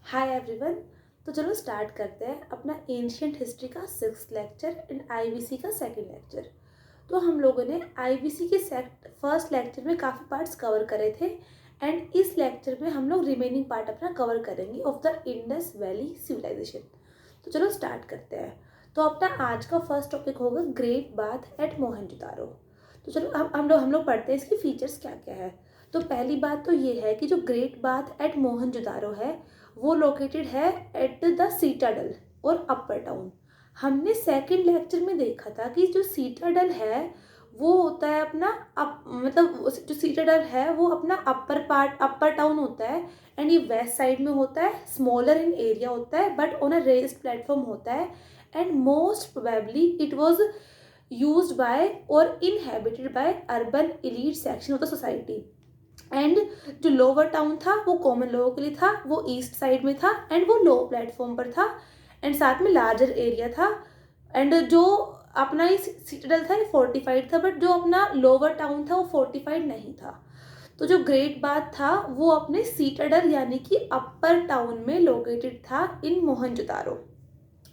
Hi everyone. तो चलो start करते हैं अपना एंशियंट हिस्ट्री का 6th लेक्चर एंड आईबीसी का 2nd लेक्चर। तो हम लोगों ने आईबीसी के फर्स्ट लेक्चर में काफ़ी पार्ट्स कवर करे थे एंड इस लेक्चर में हम लोग रिमेनिंग पार्ट अपना कवर करेंगे of the Indus valley civilization. तो चलो स्टार्ट करते हैं। तो अपना आज का फर्स्ट टॉपिक होगा ग्रेट बाथ एट मोहनजोदारो। तो चलो हम लोग पढ़ते हैं इसकी फीचर्स क्या क्या है। तो पहली बात तो ये है कि जो ग्रेट बाथ एट मोहनजोदारो है वो लोकेटेड है एट द सीटाडल और अपर टाउन। हमने सेकंड लेक्चर में देखा था कि जो सीटाडल है वो होता है अपना मतलब जो सीटाडल है वो अपना अपर टाउन होता है एंड ये वेस्ट साइड में होता है, स्मॉलर इन एरिया होता है but on a raised platform होता है and most probably it was used by or inhabited by urban elite section of the society. And जो लोअर टाउन था वो कॉमन लोगों के लिए था, वो ईस्ट साइड में था एंड वो लो प्लेटफॉर्म पर था एंड साथ में लार्जर एरिया था। एंड जो अपना ही सिटाडेल था ये फोर्टिफाइड था बट जो अपना लोअर टाउन था वो फोर्टिफाइड नहीं था। तो जो ग्रेट बाथ था वो अपने सीटाडेल यानी कि अपर टाउन में लोकेटेड था इन मोहनजोदारो।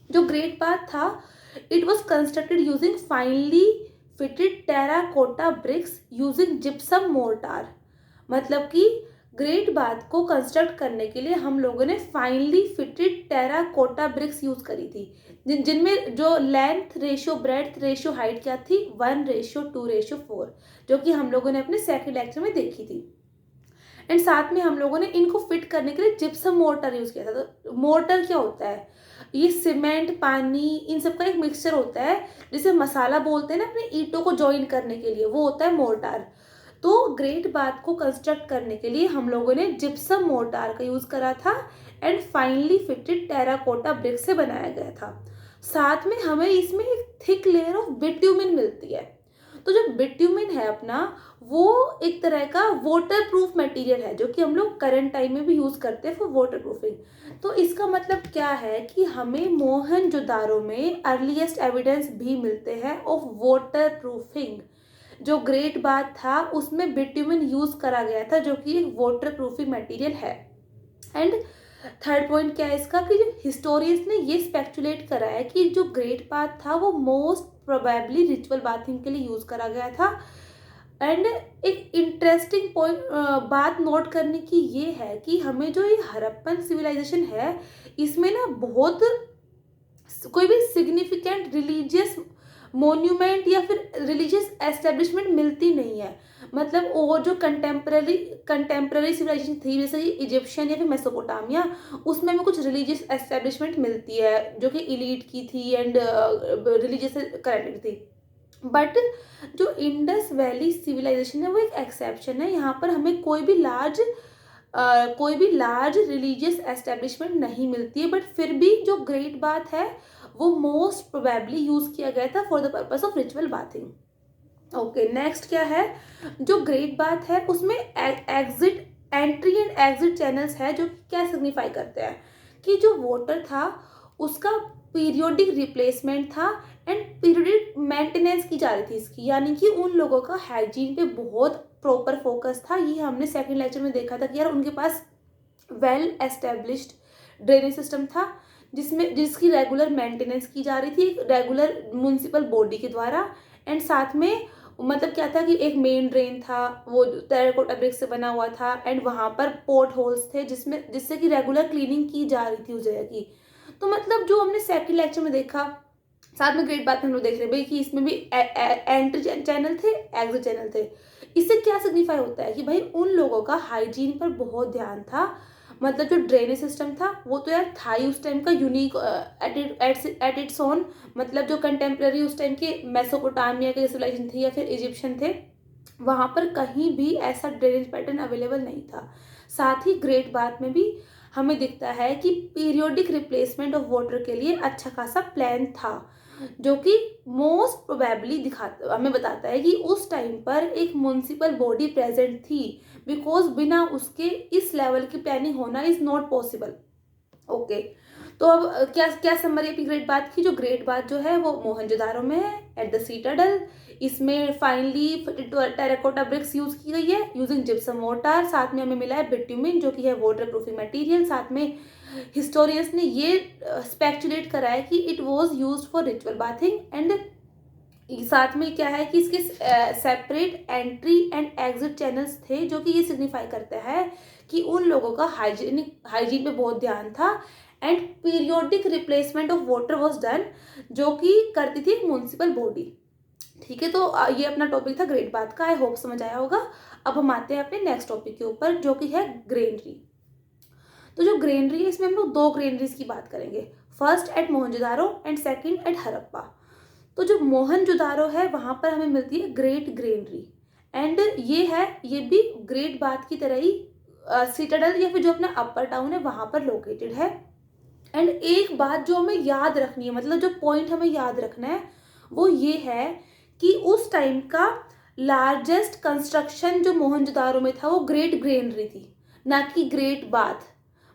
जो ग्रेट बाथ था it was constructed using finely fitted terracotta bricks using gypsum mortar. मतलब कि ग्रेट बाथ को कंस्ट्रक्ट करने के लिए हम लोगों ने finely fitted terracotta bricks use करी थी जिनमें जो length ratio breadth ratio height क्या थी 1:2:4 जो कि हम लोगों ने अपने सेकंड लेक्चर में देखी थी। एंड साथ में हम लोगों ने इनको फिट करने के लिए जिप्सम मोर्टर यूज किया था। तो मोर्टर क्या होता है? ये सीमेंट पानी इन सब का एक मिक्सचर होता है जिसे मसाला बोलते हैं ना अपने ईंटों को ज्वाइन करने के लिए, वो होता है मोर्टार। तो ग्रेट बाथ को कंस्ट्रक्ट करने के लिए हम लोगों ने जिप्सम मोर्टार का यूज करा था and finally fitted terracotta brick से बनाया गया था। साथ में हमें इसमें एक थिक लेयर ऑफ बिट्यूमिन मिलती है। तो जो बिट्यूमिन है अपना वो एक तरह का वाटर प्रूफ मटेरियल है जो कि हम लोग करंट टाइम में भी यूज करते हैं फॉर वाटर प्रूफिंग। तो इसका मतलब क्या है कि हमें मोहनजोदारो में अर्लीस्ट एविडेंस भी मिलते हैं ऑफ वाटर प्रूफिंग। जो ग्रेट बाथ था उसमें बिट्यूमिन यूज करा गया था जो कि एक वाटर प्रूफिंग मटेरियल है। एंड थर्ड पॉइंट क्या है इसका कि जो हिस्टोरियंस ने ये स्पेक्युलेट करा है कि जो ग्रेट बाथ था वो मोस्ट प्रोबेबली रिचुअल बाथिंग के लिए यूज करा गया था। एंड एक इंटरेस्टिंग पॉइंट बात नोट करने की ये है कि हमें जो ये हड़प्पन सिविलाइजेशन है इसमें ना बहुत कोई भी सिग्निफिकेंट रिलीजियस मोन्यूमेंट या फिर रिलीजियस एस्टेब्लिशमेंट मिलती नहीं है। मतलब और जो कंटेम्प्रेरी सिविलाइजेशन थी जैसे कि इजिप्शियन या फिर मेसोपोटामिया उसमें हमें कुछ रिलीजियस एस्टेब्लिशमेंट मिलती है जो कि इलीट की थी एंड रिलीजियस कनेक्टेड थी। बट जो इंडस वैली सिविलाइजेशन है वो एक एक्सेप्शन है। यहाँ पर हमें कोई भी लार्ज रिलीजियस एस्टेब्लिशमेंट नहीं मिलती है बट फिर भी जो ग्रेट बाथ है वो मोस्ट प्रोबेबली यूज किया गया था for the purpose of ritual bathing. Okay, next क्या है? जो ग्रेट बाथ है उसमें exit entry and exit channels है जो क्या सिग्निफाई करते हैं कि जो वाटर था उसका पीरियोडिक रिप्लेसमेंट था एंड पीरियोडिक मेंटेनेंस की जा रही थी इसकी, यानी कि उन लोगों का हाइजीन पे बहुत प्रॉपर फोकस था। ये हमने सेकंड लेक्चर में देखा था कि यार उनके पास वेल एस्टेब्लिश्ड ड्रेनेज सिस्टम था जिसकी रेगुलर मेंटेनेंस की जा रही थी एक रेगुलर म्युनिसिपल बॉडी के द्वारा। एंड साथ में मतलब क्या था कि एक मेन ड्रेन था वो टेराकोटा ब्रिक से बना हुआ था एंड वहाँ पर पोर्ट होल्स थे जिससे कि रेगुलर क्लीनिंग की जा रही थी उस जगह की। तो मतलब जो हमने सेकंड लेक्चर में देखा साथ में ग्रेट बात हम लोग देख रहे भाई कि इसमें भी एंट्री चैनल थे एग्जिट चैनल थे। इससे क्या सिग्निफाई होता है कि भाई उन लोगों का हाइजीन पर बहुत ध्यान था। मतलब जो ड्रेनेज सिस्टम था वो तो यार था ही उस टाइम का यूनिक एट इट्स ओन। मतलब जो कंटेम्प्रेरी उस टाइम के मेसोपोटामिया के सिविलाइजेशन थे या फिर इजिप्शियन थे वहाँ पर कहीं भी ऐसा ड्रेनेज पैटर्न अवेलेबल नहीं था। साथ ही ग्रेट बाथ में भी हमें दिखता है कि पीरियोडिक रिप्लेसमेंट ऑफ वाटर के लिए अच्छा खासा प्लान था जो कि मोस्ट प्रोबेबली दिखाता हमें बताता है कि उस टाइम पर एक म्युनिसिपल बॉडी प्रेजेंट थी बिकॉज बिना उसके इस लेवल की प्लानिंग होना इज नॉट पॉसिबल। ओके, तो अब क्या क्या समरी अपनी ग्रेट बात की? जो ग्रेट बात जो है वो मोहनजोदारो में है एट द सीटाडल। इसमें फाइनली टेराकोटा ब्रिक्स यूज की गई है यूजिंग जिप्सम मोर्टार। साथ में हमें मिला है बिट्यूमिन जो कि है वाटर प्रूफिंग मटेरियल। साथ में हिस्टोरियंस ने ये स्पेक्युलेट करा है कि it was used for ritual bathing, and साथ में क्या है कि इसके separate entry and exit channels थे, जो कि ये सिग्निफाई करता है कि उन लोगों का हाइजीन पे बहुत ध्यान था, and periodic replacement of water was done, जो कि करती थी म्युनिसिपल बॉडी। ठीक है, तो ये अपना टॉपिक था ग्रेट बाथ का। आई होप समझ आया होगा। अब हम आते हैं अपने नेक्स्ट टॉपिक के ऊपर, जो कि है ग्रेनरी। तो जो ग्रेनरी है, इसमें हम लोग दो ग्रेनरीज की बात करेंगे, first at Mohenjodaro and second at Harappa. तो जो मोहनजोदारो है वहाँ पर हमें मिलती है ग्रेट ग्रेनरी, एंड ये भी ग्रेट बाथ की तरह ही सिटाडल या फिर जो अपना अपर टाउन है वहाँ पर लोकेटेड है। एंड एक बात जो हमें याद रखनी है, मतलब जो पॉइंट हमें याद रखना है वो ये है कि उस टाइम का लार्जेस्ट कंस्ट्रक्शन जो मोहनजोदारो में था वो ग्रेट ग्रेनरी थी, ना कि ग्रेट बाथ।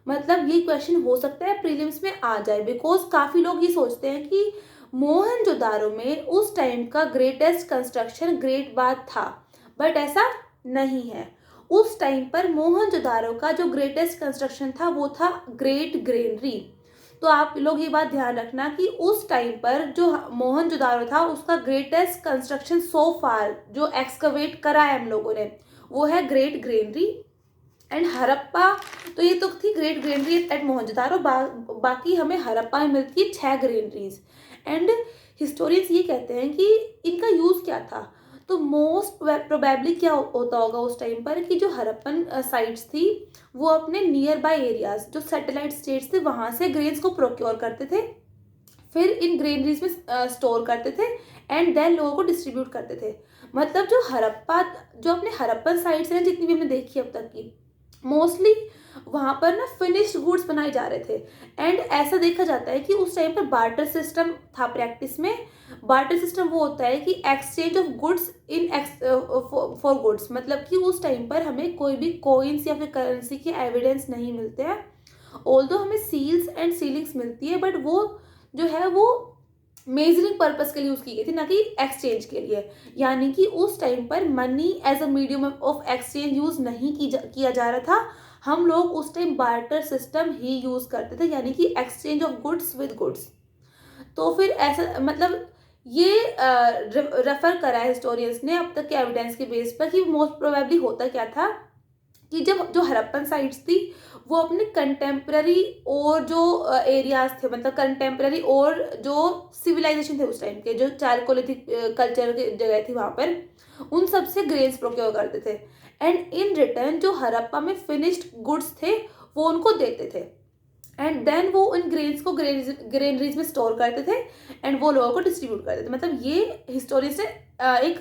मतलब ये क्वेश्चन हो सकता है प्रीलिम्स में आ जाए, बिकॉज काफ़ी लोग ये सोचते हैं कि मोहनजोदारो में उस टाइम का ग्रेटेस्ट कंस्ट्रक्शन ग्रेट बाथ था, बट ऐसा नहीं है। उस टाइम पर मोहनजोदारो का जो ग्रेटेस्ट कंस्ट्रक्शन था वो था ग्रेट ग्रेनरी। तो आप लोग ये बात ध्यान रखना कि उस टाइम पर जो मोहनजोदारो था उसका ग्रेटेस्ट कंस्ट्रक्शन सो फार जो एक्सकवेट करा है हम लोगों ने वो है ग्रेट ग्रेनरी। एंड हड़प्पा, तो ये तो थी ग्रेट ग्रेनरी एट मोहनजोदारो, बाकी हमें हड़प्पा में मिलती है 6 ग्रेनरीज। एंड हिस्टोरियंस ये कहते हैं कि इनका यूज़ क्या था। तो मोस्ट प्रोबेबली क्या होता होगा उस टाइम पर कि जो हड़प्पन साइट्स थी वो अपने नियर बाय एरियाज जो सैटेलाइट स्टेट्स थे वहाँ से ग्रेन्स को प्रोक्योर करते थे, फिर इन ग्रेनरीज में स्टोर करते थे, एंड देन लोगों को डिस्ट्रीब्यूट करते थे। मतलब जो अपने हड़प्पन साइट्स हैं जितनी भी हमने देखी अब तक की, मोस्टली वहाँ पर ना फिनिश्ड गुड्स बनाए जा रहे थे। एंड ऐसा देखा जाता है कि उस टाइम पर बार्टर सिस्टम था प्रैक्टिस में। बार्टर सिस्टम वो होता है कि exchange of goods in for goods, मतलब कि उस टाइम पर हमें कोई भी कॉइन्स या फिर करेंसी के एविडेंस नहीं मिलते हैं, ऑल्दो हमें सील्स एंड सीलिंग्स मिलती है, बट वो जो है वो मेजरिंग पर्पस के लिए यूज़ की गई थी, ना कि एक्सचेंज के लिए। यानी कि उस टाइम पर money as a medium of exchange use नहीं किया जा रहा था। हम लोग उस टाइम बार्टर सिस्टम ही यूज़ करते थे, यानी कि exchange of goods with goods. तो फिर ऐसा मतलब ये रेफर करा है हिस्टोरियंस ने अब तक के एविडेंस के बेस पर कि मोस्ट प्रोबेबली होता क्या था कि जब जो हड़प्पन साइट्स थी वो अपने कंटेम्प्रेरी और जो एरियाज थे, मतलब कंटेम्प्रेरी और जो सिविलाइजेशन थे उस टाइम के, जो चारकोलिथिक कल्चर की जगह थी वहाँ पर, उन सब से ग्रेन्स प्रोक्योर करते थे। एंड इन रिटर्न जो हड़प्पा में फिनिश्ड गुड्स थे वो उनको देते थे, एंड देन वो इन ग्रेन्स को ग्रेनरीज में स्टोर करते थे, एंड वो लोगों को डिस्ट्रीब्यूट करते थे। मतलब ये हिस्टोरियन से एक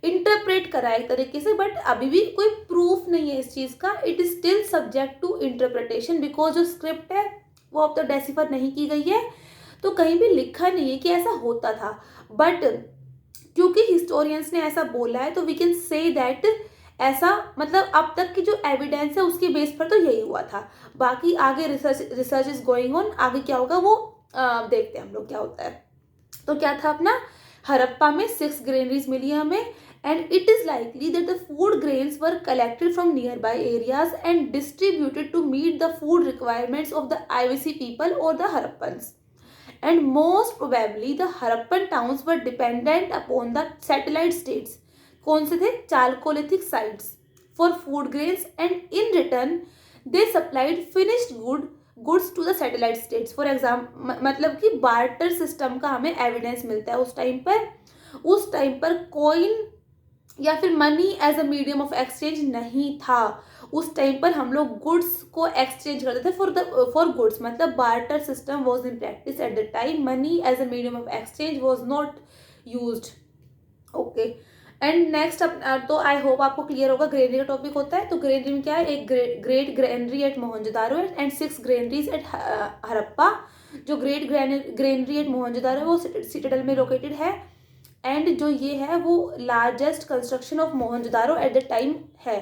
इंटरप्रेट करा है एक तरीके से, बट अभी भी कोई प्रूफ नहीं है इस चीज़ का। It is still subject to interpretation, because जो स्क्रिप्ट है वो अब तक डेसिफर नहीं की गई है, तो कहीं भी लिखा नहीं है कि ऐसा होता था। बट क्योंकि हिस्टोरियंस ने ऐसा बोला है तो वी कैन से दैट ऐसा, मतलब अब तक की जो एविडेंस है उसके बेस पर तो यही हुआ था। बाकी आगे रिसर्च इज गोइंग ऑन, आगे क्या होगा वो देखते हैं हम लोग क्या होता है। तो क्या था अपना हड़प्पा में 6 ग्रेनरीज मिली है हमें, and it is likely that the food grains were collected from nearby areas and distributed to meet the food requirements of the IVC people or the Harappans. And most probably the Harappan towns were dependent upon the satellite states. कौन से थे? Chalcolithic sites for food grains, and in return they supplied finished goods to the satellite states. For example, मतलब कि barter system का हमें evidence मिलता है उस टाइम पर coin या फिर money as a medium of exchange नहीं था। उस टाइम पर हम लोग गुड्स को एक्सचेंज करते थे फॉर गुड्स, मतलब barter system was in practice at the time. Money as a medium of exchange was not used. Okay, and next तो आई होप आपको क्लियर होगा ग्रेनरी का टॉपिक होता है। तो ग्रेनरी में क्या है, एक great granary at Mohenjodaro and 6 granaries at Harappa. जो ग्रेट ग्रेनरी एट मोहनजोदारो है वो सिटाडेल में लोकेटेड है, एंड जो ये है वो largest construction of Mohenjodaro eight the time है।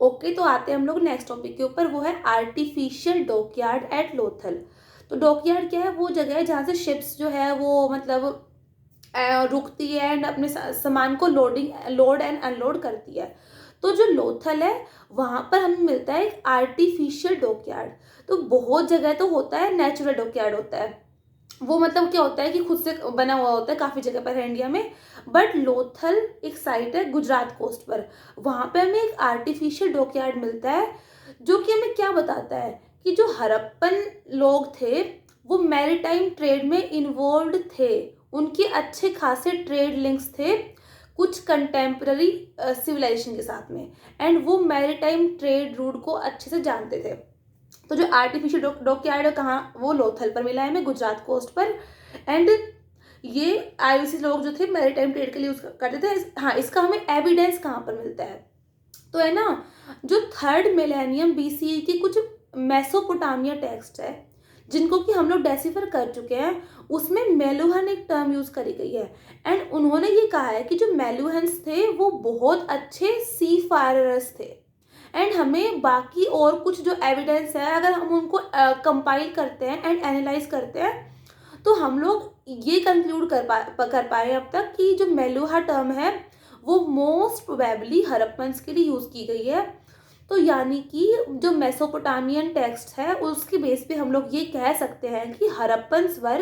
ओके, तो आते हैं हम लोग नेक्स्ट टॉपिक के ऊपर, वो है आर्टिफिशियल डॉकयार्ड एट लोथल। तो डॉकयार्ड क्या है, वो जगह है जहाँ से शिप्स जो है वो मतलब रुकती है एंड अपने सामान को लोड एंड अनलोड करती है। तो जो लोथल है वहाँ पर हमें मिलता है एक आर्टिफिशियल डॉकयार्ड। तो बहुत जगह तो होता है नेचुरल डॉकयार्ड होता है, वो मतलब क्या होता है कि खुद से बना हुआ होता है, काफ़ी जगह पर है इंडिया में। बट लोथल एक साइट है गुजरात कोस्ट पर, वहाँ पे हमें एक आर्टिफिशियल डॉकयार्ड मिलता है, जो कि हमें क्या बताता है कि जो हड़प्पन लोग थे वो मैरीटाइम ट्रेड में इन्वॉल्व थे, उनके अच्छे खासे ट्रेड लिंक्स थे कुछ कंटेम्प्ररी सिविलाइजेशन के साथ में, एंड वो मैरीटाइम ट्रेड रूट को अच्छे से जानते थे। तो जो आर्टिफिशियल डॉकयार्ड है कहाँ, वो लोथल पर मिला है हमें गुजरात कोस्ट पर। एंड ये आईवीसी लोग जो थे मैरीटाइम ट्रेड के लिए यूज करते थे। हाँ, इसका हमें एविडेंस कहाँ पर मिलता है, तो है ना जो 3rd मिलेनियम BCE के कुछ मेसोपोटामिया टेक्स्ट है जिनको कि हम लोग डेसिफर कर चुके हैं, उसमें मेलुहन एक टर्म यूज करी गई है। एंड उन्होंने ये कहा है कि जो मेलुहन्स थे वो बहुत अच्छे सी फायरर्स थे। एंड हमें बाकी और कुछ जो एविडेंस है अगर हम उनको कंपाइल करते हैं एंड एनालाइज करते हैं, तो हम लोग ये कंक्लूड कर पाए अब तक कि जो मेलुहा टर्म है वो मोस्ट प्रोबेबली हड़प्पन्स के लिए यूज़ की गई है। तो यानी कि जो मेसोपोटामियन टेक्स्ट है उसके बेस पे हम लोग ये कह सकते हैं कि हड़प्पन्स वर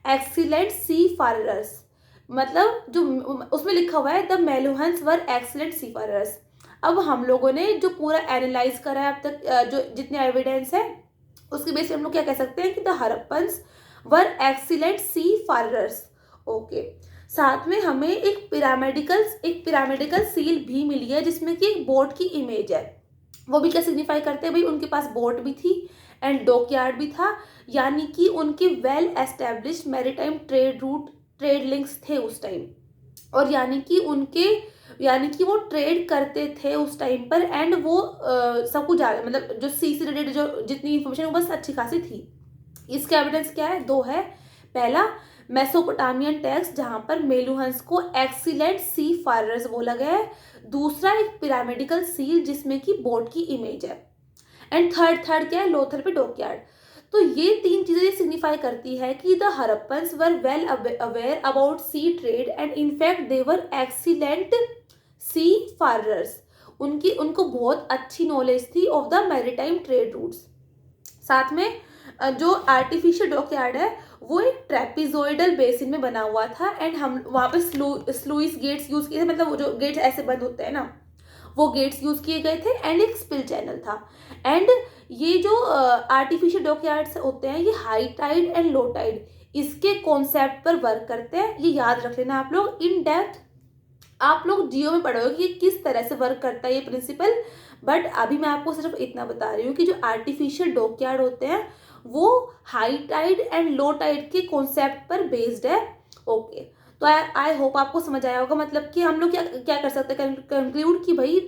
एक्सीलेंट सी फाररर्स, मतलब जो उसमें लिखा हुआ है द मेलुहन्स वर एक्सीलेंट सी फाररर्स। अब हम लोगों ने जो पूरा एनालाइज करा है अब तक, जो जितने एविडेंस है उसके बेस पे हम लोग क्या कह सकते हैं कि the Harappans were excellent seafarers. Okay, साथ में हमें एक पिरामिडिकल सील भी मिली है जिसमें कि एक बोट की इमेज है। वो भी क्या सिग्निफाई करते हैं भाई, उनके पास बोट भी थी एंड डॉकयार्ड भी था, यानी कि उनके well established maritime trade links थे उस टाइम, और यानी कि वो ट्रेड करते थे उस टाइम पर। एंड वो सब कुछ मतलब जो सी से रिलेटेड जो जितनी इन्फॉर्मेशन वो बस अच्छी खासी थी। इसके एविडेंस क्या है, 2 है। पहला मेसोपोटामियन टेक्स्ट जहां पर मेलुहन्स को एक्सीलेंट सी फारर्स बोला गया है, दूसरा एक पिरामिडिकल सील जिसमें कि बोट की इमेज है, एंड थर्ड क्या है, लोथल पे डॉकयार्ड। तो ये 3 चीजें ये सिग्निफाई करती है कि the Harappans were well aware about sea trade and in fact they were excellent seafarers. उनको बहुत अच्छी नॉलेज थी of the maritime trade routes. साथ में जो आर्टिफिशियल डॉकयार्ड है वो एक ट्रेपिजोइडल बेसिन में बना हुआ था, एंड हम वहाँ पे स्लुइस गेट्स यूज किए थे, मतलब वो जो गेट्स ऐसे बंद होते हैं ना, वो गेट्स यूज किए गए थे, एंड एक स्पिल चैनल था। एंड ये जो आर्टिफिशियल डॉकयार्ड्स होते हैं ये high tide and low tide इसके कॉन्सेप्ट पर वर्क करते हैं, ये याद रख लेना आप लोग। इन डेप्थ आप लोग जियो में पढ़ोगे कि किस तरह से वर्क करता है ये प्रिंसिपल, बट अभी मैं आपको सिर्फ इतना बता रही हूँ कि जो आर्टिफिशियल डॉकयार्ड होते हैं वो high tide and low tide के कॉन्सेप्ट पर बेस्ड है। ओके, तो आई होप आपको समझ आया होगा, मतलब कि हम लोग क्या क्या कर सकते हैं कंक्लूड कि भाई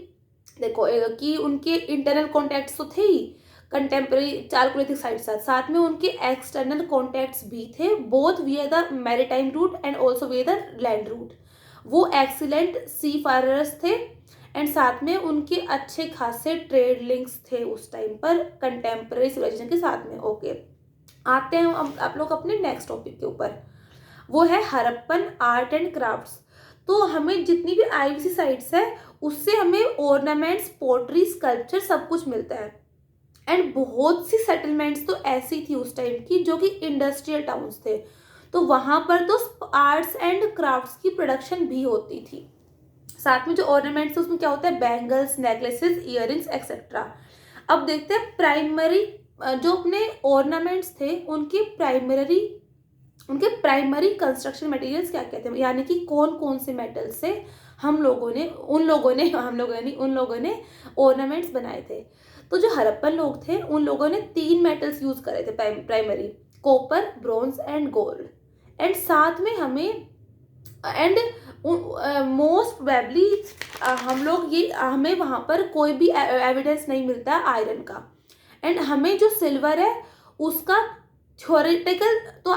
देखो कि उनके इंटरनल कॉन्टैक्ट्स तो थे ही कंटेम्प्रेरी चालकोलिथिक साइट साथ में उनके एक्सटर्नल कॉन्टैक्ट्स भी थे, both via the maritime route and also via the land route. वो एक्सीलेंट सी फारर्स थे एंड साथ में उनके अच्छे खासे ट्रेड लिंक्स थे उस टाइम पर कंटेम्प्रेरी सिविलाइजेशन के साथ में। ओके, आते हैं अब आप लोग अपने नेक्स्ट टॉपिक के ऊपर, वो है हड़प्पन आर्ट एंड क्राफ्ट्स। तो हमें जितनी भी आईवीसी साइट्स है उससे हमें ऑर्नामेंट्स, पोट्री, स्कल्पचर सब कुछ मिलता है। एंड बहुत सी सेटलमेंट्स तो ऐसी थी उस टाइम की जो कि इंडस्ट्रियल टाउन्स थे, तो वहाँ पर तो आर्ट्स एंड क्राफ्ट्स की प्रोडक्शन भी होती थी। साथ में जो ऑर्नामेंट्स उसमें क्या होता है, बैंगल्स, नेकलेसेस, इयररिंग्स एक्सेट्रा। अब देखते हैं प्राइमरी जो अपने ऑर्नामेंट्स थे उनके प्राइमरी कंस्ट्रक्शन मटेरियल्स क्या कहते हैं, यानी कि कौन कौन से मेटल से उन लोगों ने ऑर्नामेंट्स बनाए थे। तो जो हड़प्पन लोग थे उन लोगों ने 3 मेटल्स यूज करे थे primary, copper, bronze and gold. And साथ में मोस्ट प्रोबेबली हमें वहाँ पर कोई भी एविडेंस नहीं मिलता आयरन का। एंड हमें जो सिल्वर है उसका थ्योरेटिकल तो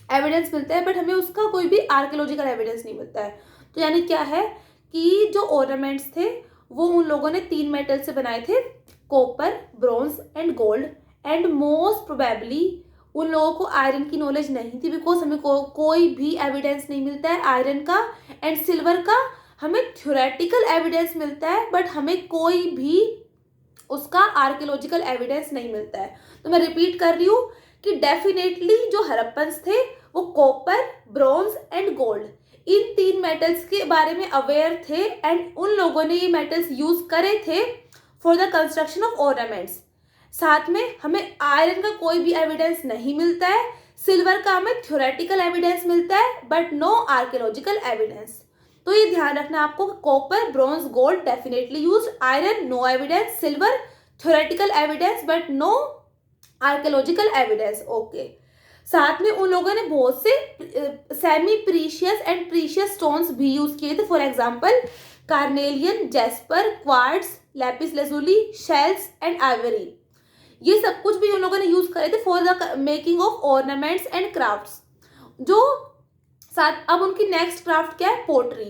एविडेंस मिलता है, बट हमें उसका कोई भी आर्कियोलॉजिकल एविडेंस नहीं मिलता है। तो यानी क्या है कि जो ऑर्नामेंट्स थे वो उन लोगों ने 3 मेटल से बनाए थे, copper, bronze and gold. And most probably उन लोगों को आयरन की नॉलेज नहीं थी, बिकॉज हमें कोई भी एविडेंस नहीं मिलता है आयरन का एंड सिल्वर का। हमें थ्योरेटिकल एविडेंस मिलता है बट हमें कोई भी उसका आर्कियोलॉजिकल एविडेंस नहीं मिलता है। तो मैं रिपीट कर रही हूँ कि डेफिनेटली जो हड़प्पन्स थे वो copper, bronze and gold in 3 metals के बारे में अवेयर थे एंड उन लोगों ने ये मेटल्स यूज करे थे for the construction of ornaments. साथ में हमें आयरन का कोई भी एविडेंस नहीं मिलता है, सिल्वर का हमें थ्योरेटिकल एविडेंस मिलता है बट नो आर्कियोलॉजिकल एविडेंस। तो ये ध्यान रखना आपको, copper, bronze, gold definitely used, iron no evidence, silver theoretical evidence but no archaeological evidence. Okay, साथ में उन लोगों ने बहुत से semi precious and precious stones भी यूज किए थे, for example carnelian, jasper, quartz, lapis lazuli, shells and ivory. ये सब कुछ भी उन लोगों ने यूज करे थे for the making of ornaments and crafts. जो साथ अब उनकी नेक्स्ट क्राफ्ट क्या है, पोट्री।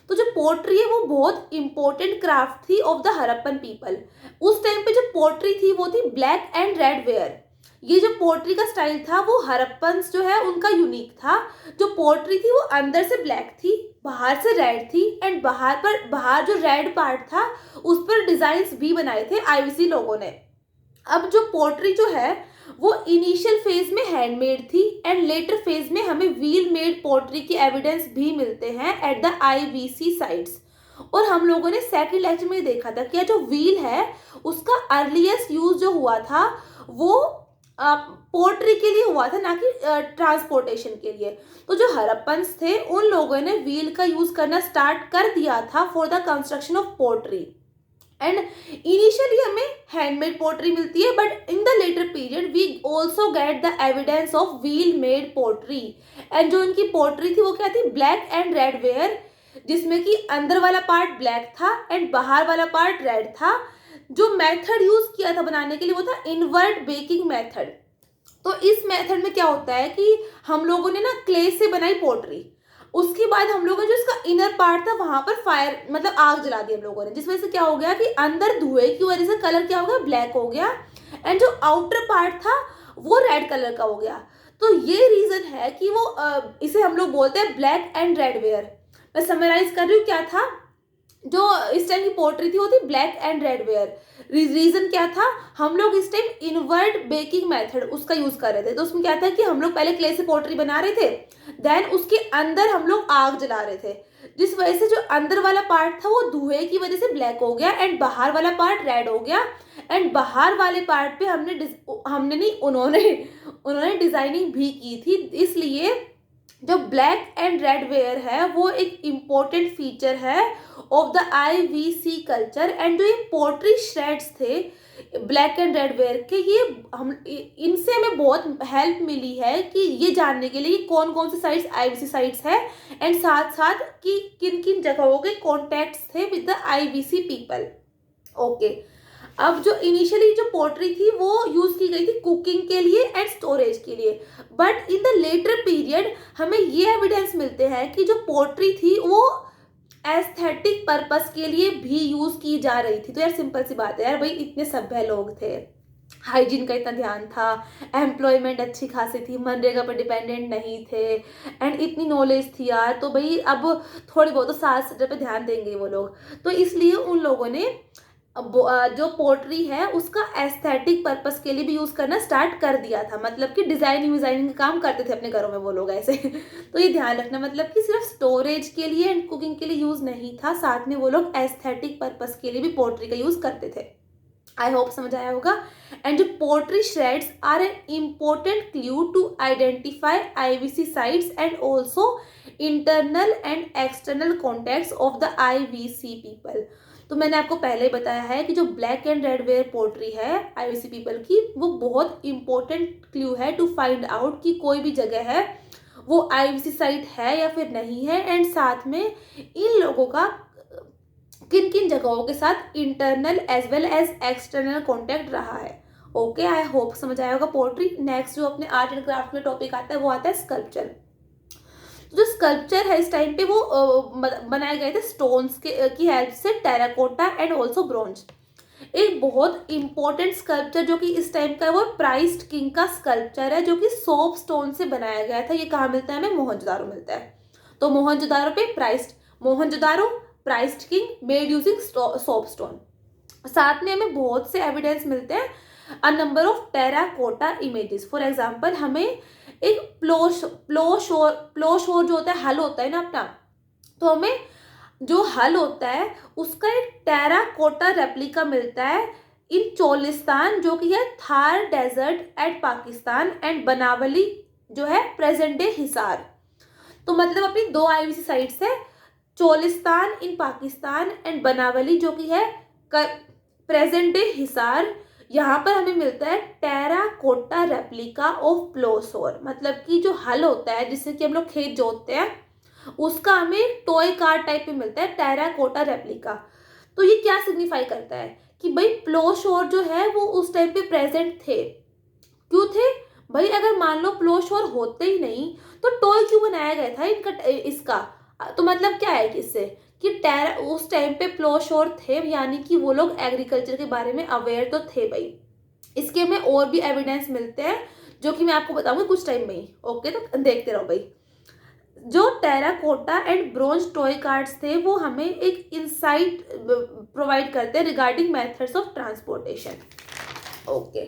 तो जो पोट्री है वो बहुत इंपॉर्टेंट क्राफ्ट थी ऑफ द हड़प्पन पीपल। उस टाइम पे जो पोट्री थी वो थी ब्लैक एंड रेड वेयर। ये जो पोट्री का स्टाइल था वो हड़प्पन्स जो है उनका यूनिक था। जो पोट्री थी वो अंदर से ब्लैक थी, बाहर से रेड थी एंड बाहर जो रेड पार्ट था उस पर डिजाइन्स भी बनाए थे आईवीसी लोगों ने। अब जो पोट्री जो है वो इनिशियल फेज में हैंडमेड थी एंड लेटर फेज में हमें व्हील मेड पोट्री के एविडेंस भी मिलते हैं एट द आईवीसी साइट्स। और हम लोगों ने सेकंड लेक्चर में देखा था कि जो व्हील है उसका अर्लीस्ट यूज जो हुआ था वो पोट्री के लिए हुआ था, ना कि ट्रांसपोर्टेशन के लिए। तो जो हड़प्पन्स थे उन लोगों ने व्हील का यूज करना स्टार्ट कर दिया था for the construction of pottery and initially हमें हैंडमेड पोट्री मिलती है but in the later period we also get the evidence of wheel made pottery. And जो इनकी पोट्री थी वो क्या थी, ब्लैक एंड रेड वेयर, जिसमें कि अंदर वाला पार्ट ब्लैक था एंड बाहर वाला पार्ट रेड था। जो मेथड यूज किया था बनाने के लिए वो था इनवर्ट बेकिंग मेथड। तो इस मेथड में क्या होता है कि हम लोगों ने ना क्ले से बनाई पोट्री, उसके बाद हम लोगों ने जो इसका इनर पार्ट था वहां पर फायर मतलब आग जला दी हम लोगों ने, जिस वजह से क्या हो गया कि अंदर धुएं की वजह से कलर क्या हो गया, ब्लैक हो गया एंड जो आउटर पार्ट था वो रेड कलर का हो गया। तो ये रीजन है कि वो इसे हम लोग बोलते हैं ब्लैक एंड रेड वेयर। मैं समराइज कर रही हूँ, क्या था जो इस टाइम की पोट्री थी वो थी black and red ware. Reason क्या था, हम लोग इस टाइम इनवर्ट बेकिंग मेथड उसका यूज कर रहे थे। तो उसमें क्या था कि हम लोग पहले क्ले से पोट्री बना रहे थे, देन उसके अंदर हम लोग आग जला रहे थे, जिस वजह से जो अंदर वाला पार्ट था वो धुएं की वजह से ब्लैक हो गया एंड बाहर वाला पार्ट रेड हो गया। एंड बाहर वाले पार्ट पे हमने नहीं उन्होंने डिजाइनिंग भी की थी। इसलिए जो ब्लैक एंड रेड वेयर है वो एक इम्पोर्टेंट फीचर है of the IVC culture. And जो ये पोट्री श्रेड्स थे ब्लैक एंड रेड वेयर के, ये इनसे हमें बहुत हेल्प मिली है कि ये जानने के लिए कौन कौन सी साइट्स आईवीसी साइट्स है एंड साथ साथ कि किन किन जगहों के कॉन्टैक्ट्स थे with the IVC people. Okay, अब जो इनिशियली जो पोट्री थी वो यूज की गई थी कुकिंग के लिए एंड स्टोरेज के लिए, but in the later period हमें ये एविडेंस मिलते हैं कि जो पोट्री थी वो एस्थेटिक पर्पस के लिए भी यूज की जा रही थी। तो यार सिंपल सी बात है यार, भाई इतने सभ्य लोग थे, हाइजीन का इतना ध्यान था, एम्प्लॉयमेंट अच्छी खासी थी, मनरेगा पर डिपेंडेंट नहीं थे एंड इतनी नॉलेज थी यार, तो भाई अब थोड़ी बहुत तो साफ सफाई पे ध्यान देंगे वो लोग। तो इसलिए उन लोगों ने जो पोट्री है उसका एस्थेटिक पर्पस के लिए भी यूज करना स्टार्ट कर दिया था, मतलब कि डिजाइनिंग का काम करते थे अपने घरों में वो लोग ऐसे। तो ये ध्यान रखना, मतलब कि सिर्फ स्टोरेज के लिए एंड कुकिंग के लिए यूज नहीं था, साथ में वो लोग एस्थेटिक पर्पस के लिए भी पोट्री का यूज करते थे। आई होप समझ आया होगा। एंड जो pottery shreds are an important clue to identify IVC sites and also internal and external contacts of the IVC people. तो मैंने आपको पहले ही बताया है कि जो black and red ware pottery है आईवीसी पीपल की, वो बहुत इंपॉर्टेंट क्लू है टू फाइंड आउट कि कोई भी जगह है वो आईवीसी साइट है या फिर नहीं है, एंड साथ में इन लोगों का किन किन जगहों के साथ internal as well as external contact रहा है। ओके, आई होप समझ आया होगा पोट्री। नेक्स्ट जो अपने आर्ट एंड क्राफ्ट में टॉपिक आता है वो आता है स्कल्पचर। जो स्कल्पचर है इस टाइम पे वो बनाए गए थे स्टोन्स की हेल्प से, टेराकोटा एंड ऑल्सो ब्रोंज। एक बहुत इंपॉर्टेंट स्कल्पचर जो कि इस टाइम का है वो प्राइस्ड किंग का स्कल्पचर है, जो कि सोप स्टोन से बनाया गया था। ये कहाँ मिलता है हमें, मोहनजोदारो मिलता है। तो मोहनजोदारो पे priced, Mohenjodaro priced king made using soapstone. साथ में हमें बहुत से एविडेंस मिलते हैं a number of terracotta images. For example हमें एक प्लोशोर जो होता है, हल होता है ना अपना, तो हमें जो हल होता है उसका एक टेराकोटा रेप्लिका मिलता है इन चोलिस्तान, जो कि है Thar desert at Pakistan, and Banawali जो है प्रेजेंट डे हिसार। तो मतलब अपनी दो आईवीसी साइट्स है, चोलिस्तान इन पाकिस्तान एंड बनावली जो कि है प्रेजेंट डे हिसार। यहाँ पर हमें मिलता है टेराकोटा रेप्लिका ऑफ प्लोसोर, मतलब कि जो हल होता है जिससे कि हम लोग खेत जोतते हैं उसका हमें टॉय कार टाइप में मिलता है टेराकोटा रेप्लिका। तो ये क्या सिग्निफाई करता है कि भाई प्लोशोर जो है वो उस टाइम पे प्रेजेंट थे। क्यों थे भाई? अगर मान लो प्लोशोर होते ही नहीं तो टॉय क्यों बनाया गया था इनका, इसका? तो मतलब क्या है कि इससे कि उस टाइम पे प्लोशोर थे, यानी कि वो लोग एग्रीकल्चर के बारे में अवेयर तो थे भाई। इसके में और भी एविडेंस मिलते हैं जो कि मैं आपको बताऊंगी कुछ टाइम में ही। ओके, तो देखते रहो भाई। जो terracotta and bronze toy cards थे वो हमें एक इंसाइट प्रोवाइड करते हैं regarding methods of transportation. Okay,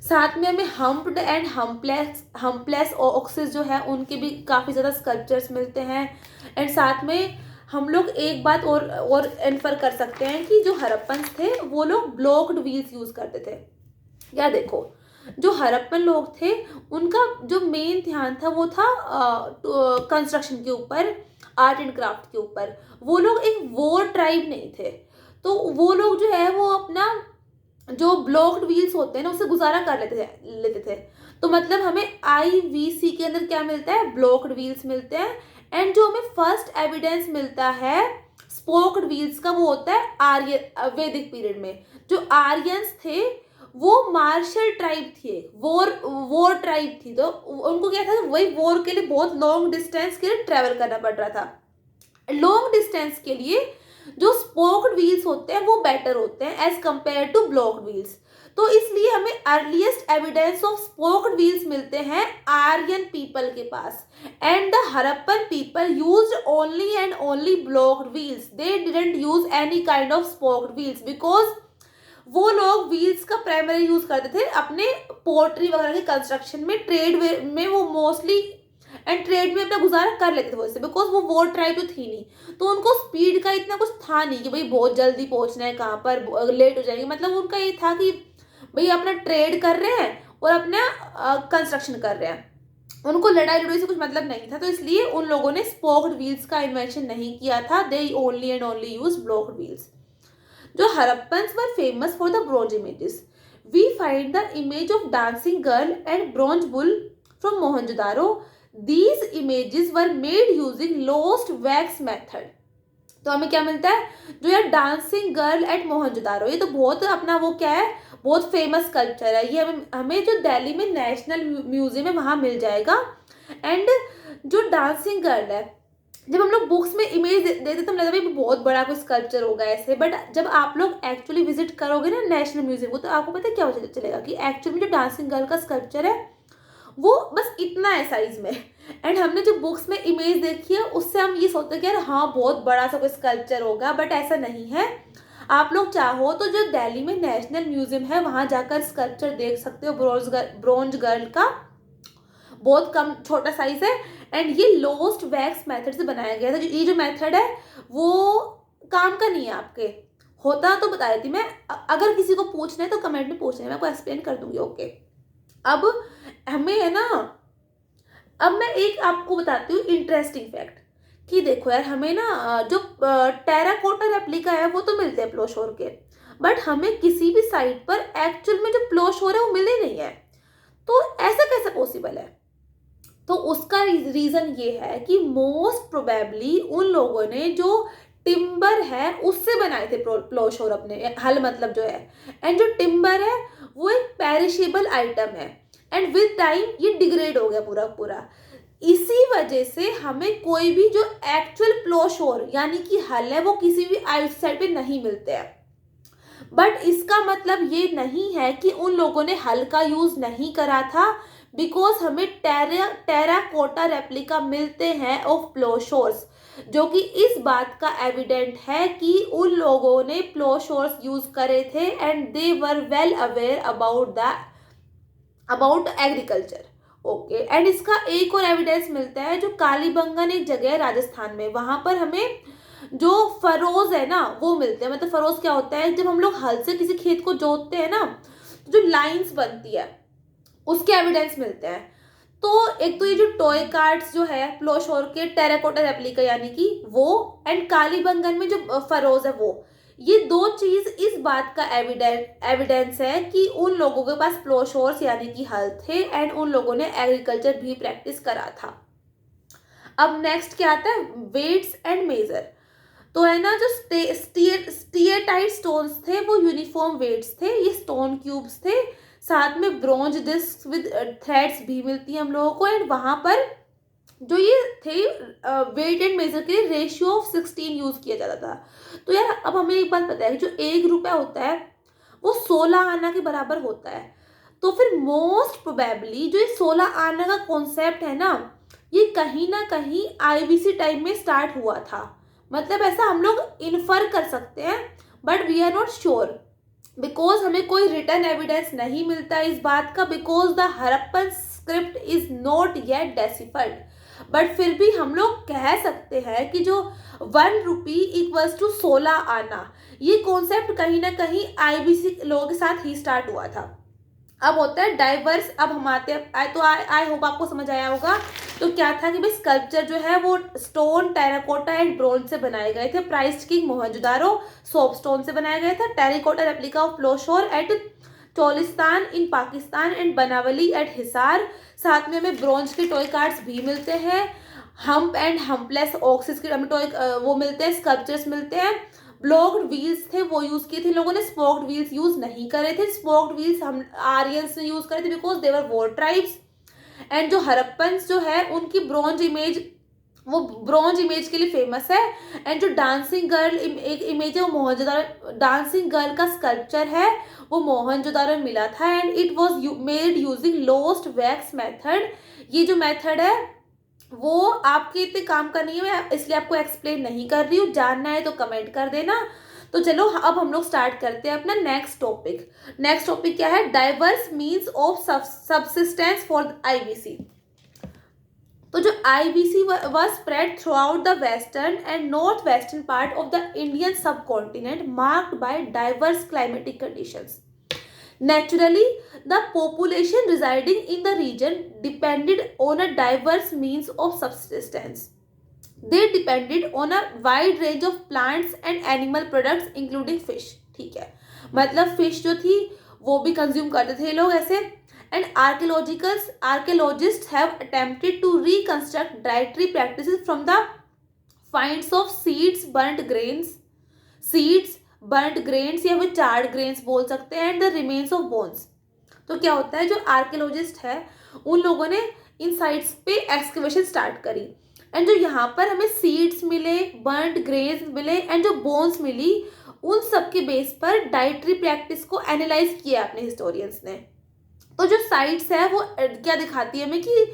साथ में हमें हम्प्ड एंड हम्पलेस ऑक्सेस जो है उनके भी काफ़ी ज़्यादा स्कल्पचर्स मिलते हैं। एंड साथ में हम लोग एक बात और इन्फर कर सकते हैं कि जो हड़प्पन थे वो लोग ब्लॉक्ड व्हील्स यूज़ करते थे। या देखो, जो हड़प्पन लोग थे उनका जो मेन ध्यान था वो था कंस्ट्रक्शन के ऊपर, आर्ट एंड क्राफ्ट के ऊपर। वो लोग एक वॉर ट्राइब नहीं थे, तो वो लोग जो है वो अपना जो ब्लॉक्ड व्हील्स होते हैं ना उससे गुजारा कर लेते थे। तो मतलब हमें आईवीसी के अंदर क्या मिलता है? ब्लॉक्ड व्हील्स मिलते हैं। एंड जो हमें फर्स्ट एविडेंस मिलता है स्पोक्ड व्हील्स का वो होता है आर्य वैदिक पीरियड में। जो आर्यंस थे वो मार्शल ट्राइब थी, वॉर ट्राइब थी, तो उनको क्या था, वही वॉर के लिए बहुत लॉन्ग डिस्टेंस के लिए ट्रेवल करना पड़ रहा था। लॉन्ग डिस्टेंस के लिए जो स्पोक्ड व्हील्स होते हैं वो बेटर होते हैं as compare to blocked wheels. तो इसलिए हमें earliest evidence of spoked wheels मिलते हैं आर्यन पीपल के पास। And the Harappan people used only and only blocked wheels, they didn't use any kind of spoked wheels, because वो लोग व्हील्स का प्राइमरी यूज करते थे अपने पोर्ट्री वगैरह के कंस्ट्रक्शन में, ट्रेड में वो मोस्टली एंड ट्रेड में अपना गुजारा कर लेते थे वैसे, बिकॉज वो वॉर ट्राइब तो थी नहीं, तो उनको स्पीड का इतना कुछ था नहीं कि भाई बहुत जल्दी पहुंचना है, कहाँ पर लेट हो जाएंगे। मतलब उनका ये था कि भाई अपना ट्रेड कर रहे हैं और अपना कंस्ट्रक्शन कर रहे हैं, उनको लड़ाई लड़ाई से कुछ मतलब नहीं था। तो इसलिए उन लोगों ने स्पोक्ड व्हील्स का इन्वेंशन नहीं किया था, they only and only use blocked wheels. जो Harappans were famous for the bronze images, we find the image of dancing girl and bronze bull from Mohenjodaro. These images were made using lost wax method। तो हमें क्या मिलता है? जो यार dancing girl at Mohenjodaro, ये तो बहुत अपना वो क्या है, बहुत फेमस कल्चर है। ये हमें जो दिल्ली में नेशनल म्यूजियम है वहाँ मिल जाएगा। एंड जो डांसिंग गर्ल है, जब हम लोग बुक्स में इमेज देते तो हम लगता है बहुत बड़ा कोई स्कल्पचर होगा ऐसे, बट जब आप लोग एक्चुअली विजिट करोगे ना नेशनल म्यूजियम को, तो आपको पता है क्या हो चलेगा कि एक्चुअली जो डांसिंग गर्ल का स्कल्पचर है वो बस इतना है साइज में। एंड हमने जो बुक्स में इमेज देखी है उससे हम ये सोचते हैं कि यार हाँ बहुत बड़ा सा कोई स्कल्पचर होगा, बट ऐसा नहीं है। आप लोग चाहो तो जो दिल्ली में नेशनल म्यूजियम है वहाँ जाकर स्कल्पचर देख सकते हो ब्रोंज गर्ल का, बहुत कम छोटा साइज है। एंड ये लोस्ट वैक्स मेथड से बनाया गया था। ये जो मेथड है वो काम का नहीं है, आपके होता तो बता देती मैं, अगर किसी को पूछना है तो कमेंट में पूछना है, मैं आपको एक्सप्लेन कर दूंगी। ओके, अब हमें है ना, अब मैं एक आपको बताती हूँ इंटरेस्टिंग फैक्ट कि देखो यार, हमें ना जो टेराकोटा रेप्लिका है वो तो मिलते हैं प्लोशोर के, बट हमें किसी भी साइट पर एक्चुअल में जो प्लोशोर है वो मिले नहीं है। तो ऐसा कैसे पॉसिबल है? तो उसका रीज़न ये है कि मोस्ट प्रोबेबली उन लोगों ने जो टिम्बर है उससे बनाए थे प्लोशोर अपने हल, मतलब जो है। एंड जो टिम्बर है वो एक पेरिशेबल आइटम है, एंड विद टाइम ये डिग्रेड हो गया पूरा पूरा। इसी वजह से हमें कोई भी जो एक्चुअल प्लोशोर यानी कि हल है वो किसी भी साइट पे नहीं मिलते हैं। बट इसका मतलब ये नहीं है कि उन लोगों ने हल का यूज नहीं करा था, बिकॉज हमें टेराकोटा रेप्लिका मिलते हैं ऑफ प्लोशोर्स। जो कि इस बात का एविडेंट है कि उन लोगों ने प्लोशोर्स यूज करे थे and they were well aware about agriculture. Okay, and इसका एक और एविडेंस मिलता है जो कालीबंगन एक जगह है राजस्थान में, वहां पर हमें जो फरोज है ना वो मिलते हैं। मतलब फरोज क्या होता है, जब हम लोग हल से किसी खेत को जोतते हैं ना, तो जो लाइंस बनती है उसके एविडेंस मिलते हैं। तो एक तो ये जो टॉय कार्ड्स जो है प्लोशोर के टेराकोटा रेप्लिका यानी कि वो, एंड कालीबंगन में जो फरोज है वो, ये दो चीज इस बात का एविडेंस है कि उन लोगों के पास प्लोशोर्स यानी कि हल थे एंड उन लोगों ने एग्रीकल्चर भी प्रैक्टिस करा था। अब नेक्स्ट क्या आता है, वेट्स एंड मेजर। तो है ना, जो स्टीएटाइट स्टोन्स थे वो यूनिफॉर्म वेट्स थे, ये स्टोन क्यूब्स थे। साथ में ब्रॉन्ज डिस्क विद थ्रेड्स भी मिलती है हम लोगों को, एंड वहां पर जो ये थे वेट एंड मेजर के लिए रेशियो ऑफ 16 यूज किया जाता था। तो यार अब हमें एक बात पता है कि जो 1 रुपया होता है वो 16 आना के बराबर होता है। तो फिर मोस्ट प्रोबेबली जो ये 16 आना का कॉन्सेप्ट है ना, ये कहीं ना कहीं आईबीसी टाइम में स्टार्ट हुआ था। मतलब ऐसा हम लोग इन्फर कर सकते हैं, but we are not sure because हमें कोई रिटर्न एविडेंस नहीं मिलता इस बात का, because the Harappan script is not yet deciphered. But फिर भी हम लोग कह सकते हैं कि जो 1 रुपी इक्वल्स टू 16 आना, ये कॉन्सेप्ट कहीं ना कहीं आईबीसी लोगों के साथ ही स्टार्ट हुआ था। अब होता है डाइवर्स। अब हम आते हैं, तो आई होप आपको समझ आया होगा। तो क्या था कि भाई स्कल्पचर जो है वो स्टोन, टेराकोटा एंड ब्रोंज से बनाए गए थे। Priest king Mohenjodaro soapstone से बनाया गया था। Terracotta replica of ploughshare at Cholistan in Pakistan and Banawali at Hisar. साथ में हमें ब्रोंज के टॉय कार्ड्स भी मिलते हैं। हम्प एंड हम्पलेस ऑक्सिस के हमें टॉय वो मिलते हैं, स्कल्पचर्स मिलते हैं। ब्लॉक्ड व्हील्स थे वो यूज किए थे लोगों ने, स्पोक्ड व्हील्स यूज नहीं करे थे। स्पोक्ड व्हील्स हम आर्यंस ने यूज करे थे because they were war tribes. And जो हड़प्पन्स जो है उनकी ब्रॉन्ज इमेज, वो ब्रॉन्ज इमेज के लिए फेमस है। एंड जो डांसिंग गर्ल एक इमेज है वो मोहनजोदारो, डांसिंग गर्ल का स्कल्पचर है वो मोहनजोदारो में मिला था and it was made using lost wax method. ये जो मेथड है वो आपके इतने काम का नहीं है, मैं इसलिए आपको एक्सप्लेन नहीं कर रही हूँ। जानना है तो कमेंट कर देना। तो चलो अब हम लोग स्टार्ट करते हैं अपना नेक्स्ट टॉपिक। नेक्स्ट टॉपिक क्या है, diverse means of subsistence for IVC. तो जो IVC was spread throughout the western and north western part of the Indian subcontinent marked by diverse climatic conditions. Naturally, the population residing in the region depended on a diverse means of subsistence. They depended on a wide range of plants and animal products including fish. ठीक है, मतलब fish जो थी वो भी consume करते थे लोग ऐसे। And archaeologists have attempted to reconstruct dietary practices from the finds of burnt grains या फिर चार्ड ग्रेन्स बोल सकते हैं, and the remains of bones. तो क्या होता है, जो आर्कियोलॉजिस्ट है उन लोगों ने इन साइट्स पे एक्सकवेशन स्टार्ट करी, एंड जो यहाँ पर हमें सीड्स मिले, बर्न्ट ग्रेन्स मिले एंड जो बोन्स मिली, उन सब के बेस पर डाइटरी प्रैक्टिस को एनालाइज किया अपने हिस्टोरियंस ने। तो जो साइट्स है वो क्या दिखाती है हमें कि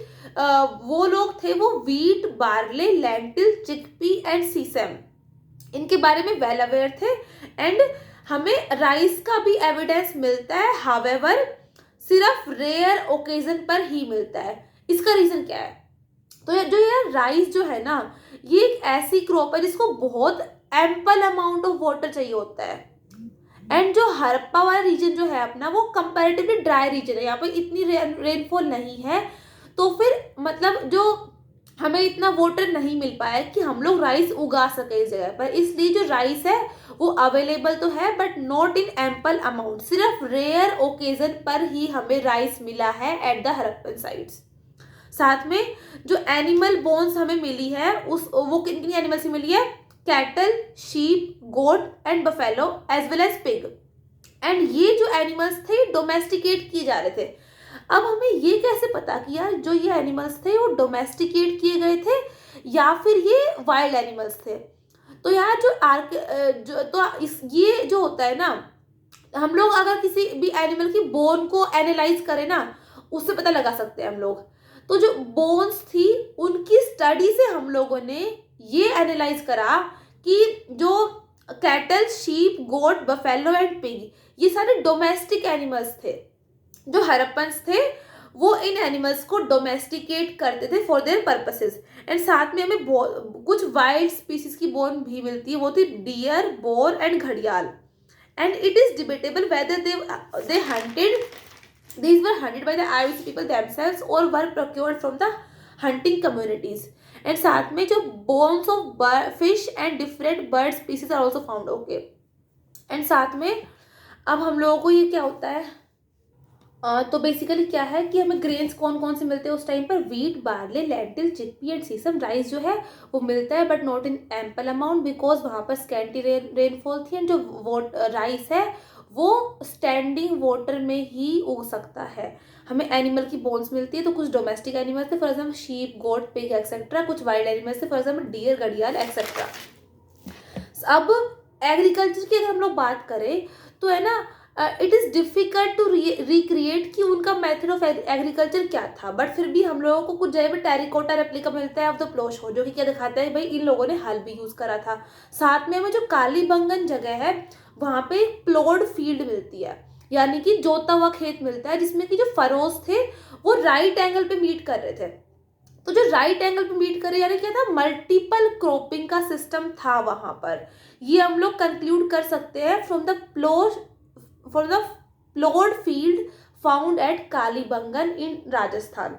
वो लोग थे वो wheat, barley, lentil, chickpea and sesame, इनके बारे में वेल अवेयर थे। एंड हमें राइस का भी एविडेंस मिलता है, हावेवर सिर्फ रेयर ओकेजन पर ही मिलता है। इसका रीजन क्या है, तो जो ये राइस जो है ना, ये एक ऐसी क्रॉप है जिसको बहुत एम्पल अमाउंट ऑफ वाटर चाहिए होता है। एंड जो हड़प्पा वाला रीजन जो है अपना, वो कंपैरेटिवली ड्राई रीजन है, यहाँ पर इतनी रेनफॉल नहीं है। तो फिर मतलब जो हमें इतना वाटर नहीं मिल पाया कि हम लोग राइस उगा सके इस जगह पर, इसलिए जो राइस है वो अवेलेबल तो है but not in ample amount. सिर्फ रेयर ओकेजन पर ही हमें राइस मिला है एट द हड़प्पन साइट्स। साथ में जो एनिमल बोन्स हमें मिली है वो किन किन एनिमल से मिली है, cattle, sheep, goat and buffalo as well as pig. And ये जो एनिमल्स थे डोमेस्टिकेट किए जा रहे थे। अब हमें ये कैसे पता कि यार जो ये एनिमल्स थे वो डोमेस्टिकेट किए गए थे या फिर ये वाइल्ड एनिमल्स थे। तो यार ये जो होता है ना, हम लोग अगर किसी भी एनिमल की बोन को एनालाइज करें ना, उससे पता लगा सकते हैं हम लोग। तो जो बोन्स थी उनकी स्टडी से हम लोगों ने ये एनालाइज करा कि जो cattle, sheep, goat, buffalo and pig, ये सारे डोमेस्टिक एनिमल्स थे। जो हड़प्पन्स थे वो इन एनिमल्स को डोमेस्टिकेट करते थे फॉर देयर पर्पसेस। एंड साथ में हमें कुछ वाइल्ड स्पीसीज की बोन भी मिलती है, वो थी डियर, बोर एंड घड़ियाल। And it is debatable whether they hunted, these were hunted by the IVC people themselves or were procured from the hunting communities. And साथ में जो bones of fish and different bird species are also found. Okay, and साथ में अब हम लोगों को ये क्या होता है, तो बेसिकली क्या है कि हमें ग्रेन्स कौन कौन से मिलते हैं उस टाइम पर, wheat, barley, lentil, chickpea and sesame. Rice जो है वो मिलता है but not in ample amount because वहाँ पर स्कैंटी रेनफॉल थी। एंड जो राइस है वो स्टैंडिंग वाटर में ही उग सकता है। हमें एनिमल की बोन्स मिलती है, तो कुछ डोमेस्टिक एनिमल्स थे, for example sheep, goat, pig etcetera. कुछ वाइल्ड एनिमल्स थे, फॉर एग्जाम्पल डियर, घड़ियाल एक्सेट्रा। अब एग्रीकल्चर की अगर हम लोग बात करें तो है ना, it is difficult to recreate कि उनका मेथड ऑफ एग्रीकल्चर क्या था, बट फिर भी हम लोगों को कुछ जगह पे टेरिकोटा रेप्लिका मिलता है ऑफ द प्लोश हो, जो कि क्या दिखाता है भाई इन लोगों ने हल भी यूज़ करा था। साथ में हमें जो कालीबंगन जगह है वहाँ पे प्लॉड फील्ड मिलती है, यानी कि जोता हुआ खेत मिलता है, जिसमें कि जो फरोज थे वो राइट एंगल पे मीट कर रहे थे। तो जो राइट एंगल पे मीट करे यानी क्या था, मल्टीपल क्रॉपिंग का सिस्टम था वहाँ पर। ये हम लोग कंक्लूड कर सकते हैं from the ploughed field found at Kalibangan in Rajasthan.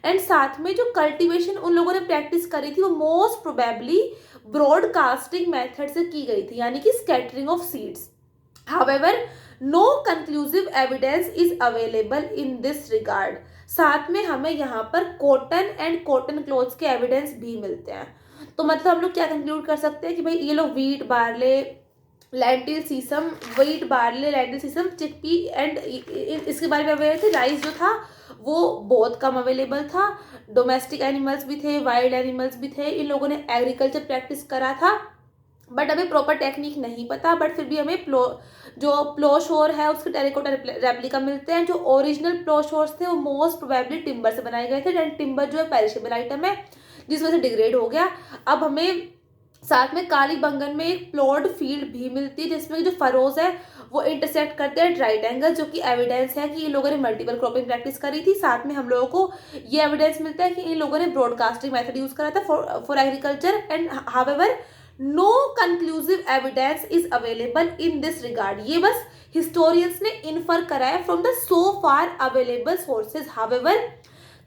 And साथ में जो कल्टीवेशन उन लोगों ने प्रैक्टिस करी थी वो मोस्ट प्रोबेबली ब्रॉडकास्टिंग मेथड से की गई थी, यानी कि scattering of seeds. However, no conclusive evidence is available in this regard. साथ में हमें यहाँ पर कॉटन एंड कॉटन क्लोथ्स के एविडेंस भी मिलते हैं। तो मतलब हम लोग क्या कंक्लूड कर सकते हैं कि भाई ये लोग wheat, barley, lentil, sesame, wheat, barley, lentil, sesame, chickpea and इसके बारे में अवेयर थे। राइस जो था वो बहुत कम अवेलेबल था। डोमेस्टिक एनिमल्स भी थे, वाइल्ड एनिमल्स भी थे। इन लोगों ने एग्रीकल्चर प्रैक्टिस करा था बट हमें प्रॉपर टेक्निक नहीं पता, बट फिर भी हमें जो प्लोशोर है उसके टेरिकोटा रेप्लिका मिलते हैं। जो ओरिजिनल प्लोशोर्स थे वो मोस्ट प्रोबेबली टिम्बर से बनाए गए थे, एंड टिम्बर जो है पेरिशेबल आइटम है जिस वजह से डिग्रेड हो गया। अब हमें साथ में कालीबंगन में एक प्लॉड फील्ड भी मिलती है जिसमें जो फरोज है वो इंटरसेक्ट करते हैं राइट एंगल, जो कि एविडेंस है कि इन लोगों ने मल्टीपल क्रॉपिंग प्रैक्टिस करी थी। साथ में हम लोगों को ये एविडेंस मिलता है कि इन लोगों ने ब्रॉडकास्टिंग मेथड यूज करा था for agriculture. And however no conclusive evidence is available in this regard. ये बस हिस्टोरियंस ने इन्फर करा है from the so far available sources. However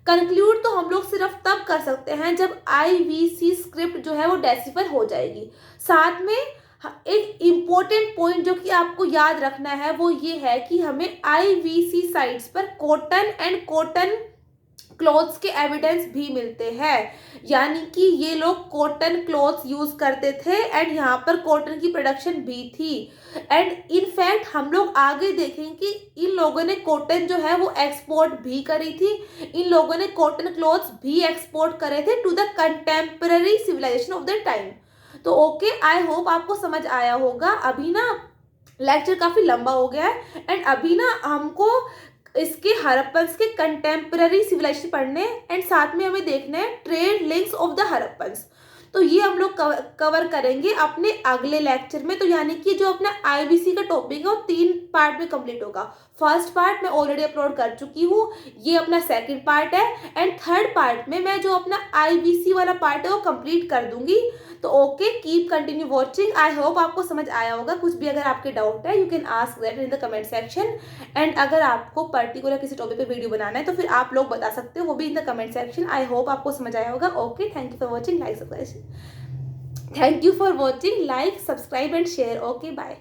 conclude तो हम लोग सिर्फ तब कर सकते हैं जब IVC स्क्रिप्ट जो है वो डेसिफर हो जाएगी। साथ में एक इम्पोर्टेंट पॉइंट जो कि आपको याद रखना है वो ये है कि हमें IVC साइट्स पर कॉटन एंड कॉटन क्लॉथ्स के एविडेंस भी मिलते हैं, यानी कि ये लोग कॉटन क्लॉथ्स यूज करते थे एंड यहाँ पर कॉटन की प्रोडक्शन भी थी। एंड इनफैक्ट हम लोग आगे देखेंगे कि इन लोगों ने कॉटन जो है वो एक्सपोर्ट भी करी थी, इन लोगों ने कॉटन क्लॉथ्स भी एक्सपोर्ट करे थे to the contemporary civilization of the time. तो ओके, आई होप आपको समझ आया होगा। अभी ना लेक्चर काफ़ी लंबा हो गया है एंड अभी ना हमको इसके हड़प्पन्स के कंटेम्पररी सिविलाइजेशन पढ़ने एंड साथ में हमें देखना है trade links of the Harappans. तो ये हम लोग कवर करेंगे अपने अगले लेक्चर में। तो यानी कि जो अपना IVC का टॉपिक है वो 3 पार्ट में कंप्लीट होगा। फर्स्ट पार्ट मैं ऑलरेडी अपलोड कर चुकी हूँ, ये अपना सेकंड पार्ट है, एंड थर्ड पार्ट में मैं जो अपना IVC वाला पार्ट है वो कंप्लीट कर दूंगी। तो ओके, कीप कंटिन्यू वॉचिंग। आई होप आपको समझ आया होगा। कुछ भी अगर आपके डाउट है you can ask that in the comment section. And अगर आपको पर्टिकुलर किसी टॉपिक पे वीडियो बनाना है तो फिर आप लोग बता सकते हो, वो भी in the comment section. I hope आपको समझ आया होगा। Okay, thank you for watching, like subscribe, thank you for watching, like, subscribe and share. Okay, bye.